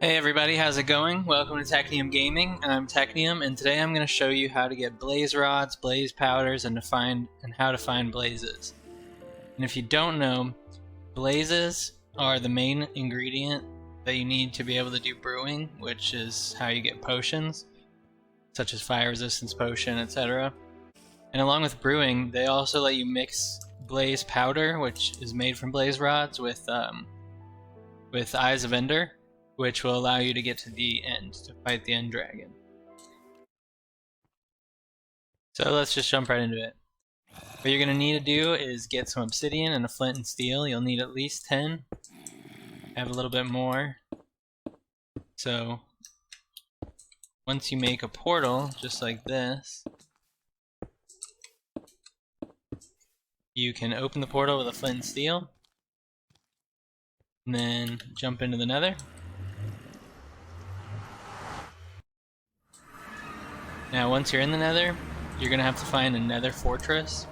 Hey everybody, how's it going? Welcome to Technium Gaming. I'm Technium, and today I'm going to show you how to get blaze rods, blaze powders, and how to find blazes. And if you don't know, blazes are the main ingredient that you need to be able to do brewing, which is how you get potions, such as fire resistance potion, etc. And along with brewing, they also let you mix blaze powder, which is made from blaze rods, with Eyes of Ender, which will allow you to get to the end to fight the end dragon. So let's just jump right into it. What you're going to need to do is get some obsidian and a flint and steel. You'll need at least 10. I have a little bit more. So once you make a portal, just like this, you can open the portal with a flint and steel, and then jump into the Nether. Now once you're in the Nether, you're going to have to find a Nether fortress,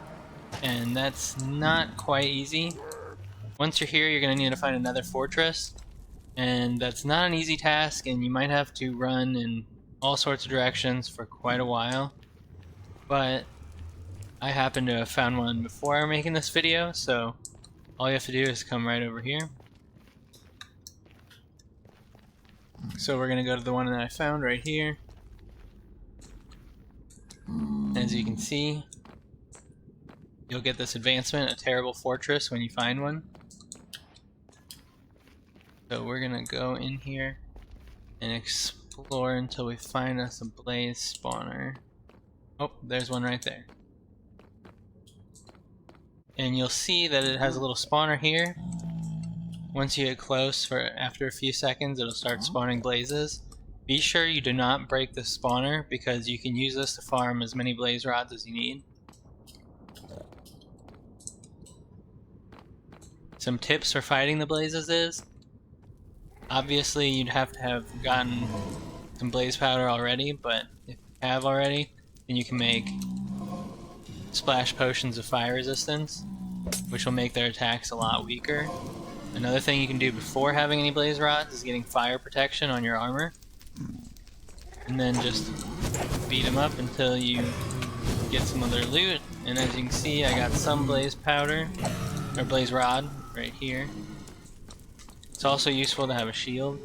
and that's not quite easy. Once you're here, you're going to need to find a Nether fortress, and that's not an easy task, and you might have to run in all sorts of directions for quite a while. But I happen to have found one before making this video, so all you have to do is come right over here. So we're going to go to the one that I found right here. As you can see, you'll get this advancement, a terrible fortress, when you find one. So we're gonna go in here and explore until we find us a blaze spawner. Oh, there's one right there. And you'll see that it has a little spawner here. Once you get close, after a few seconds, it'll start spawning blazes. Be sure you do not break the spawner, because you can use this to farm as many blaze rods as you need. Some tips for fighting the blazes is, obviously you'd have to have gotten some blaze powder already, but if you have already, then you can make splash potions of fire resistance, which will make their attacks a lot weaker. Another thing you can do before having any blaze rods is getting fire protection on your armor. And then just beat them up until you get some other loot. And as you can see, I got some blaze powder, or blaze rod, right here. It's also useful to have a shield,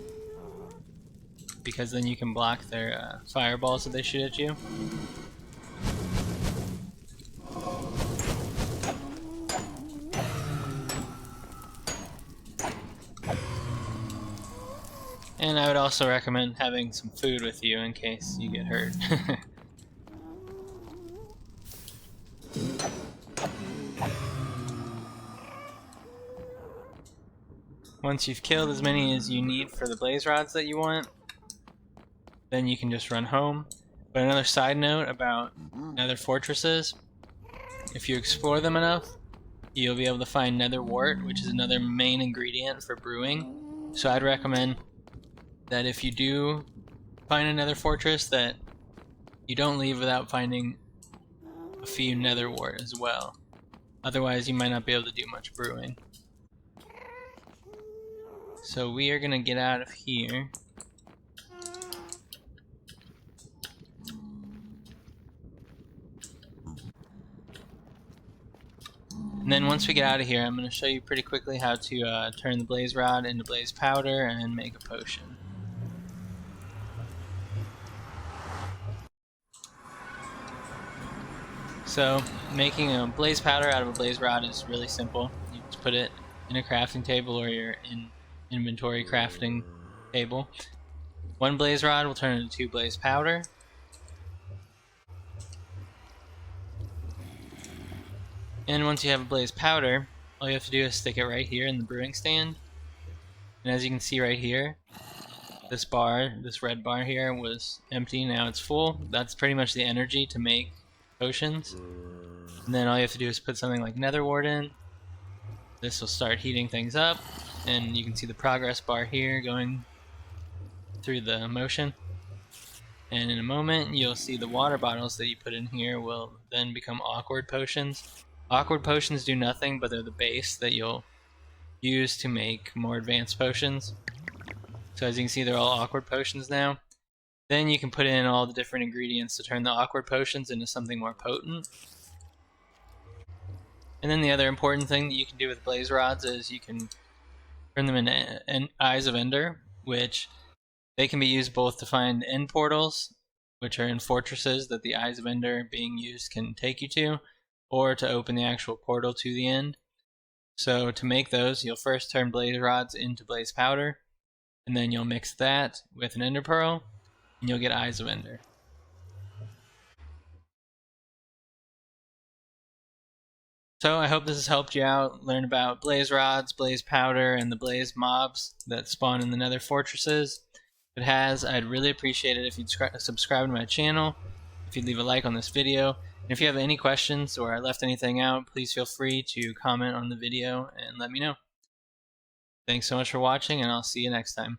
because then you can block their fireballs that they shoot at you. And I would also recommend having some food with you in case you get hurt. Once you've killed as many as you need for the blaze rods that you want, then you can just run home. But another side note about Nether fortresses, if you explore them enough, you'll be able to find Nether wart, which is another main ingredient for brewing. So I'd recommend that if you do find a Nether fortress, that you don't leave without finding a few Nether wart as well. Otherwise you might not be able to do much brewing. So we are gonna get out of here. And then once we get out of here, I'm gonna show you pretty quickly how to turn the blaze rod into blaze powder and make a potion. So, making a blaze powder out of a blaze rod is really simple. You just put it in a crafting table or your inventory crafting table. One blaze rod will turn into 2 blaze powder. And once you have a blaze powder, all you have to do is stick it right here in the brewing stand. And as you can see right here, this red bar here was empty, now it's full. That's pretty much the energy to make potions. And then all you have to do is put something like nether wart in. This will start heating things up, and you can see the progress bar here going through the motion. And in a moment you'll see the water bottles that you put in here will then become awkward potions. Awkward potions do nothing, but they're the base that you'll use to make more advanced potions. So as you can see, they're all awkward potions now. Then you can put in all the different ingredients to turn the awkward potions into something more potent. And then the other important thing that you can do with blaze rods is you can turn them into Eyes of Ender, which they can be used both to find end portals, which are in fortresses that the Eyes of Ender being used can take you to, or to open the actual portal to the end. So to make those, you'll first turn blaze rods into blaze powder, and then you'll mix that with an ender pearl, and you'll get Eyes of Ender. So I hope this has helped you out, learn about blaze rods, blaze powder, and the blaze mobs that spawn in the Nether fortresses. If it has, I'd really appreciate it if you'd subscribe to my channel, if you'd leave a like on this video, and if you have any questions or I left anything out, please feel free to comment on the video and let me know. Thanks so much for watching, and I'll see you next time.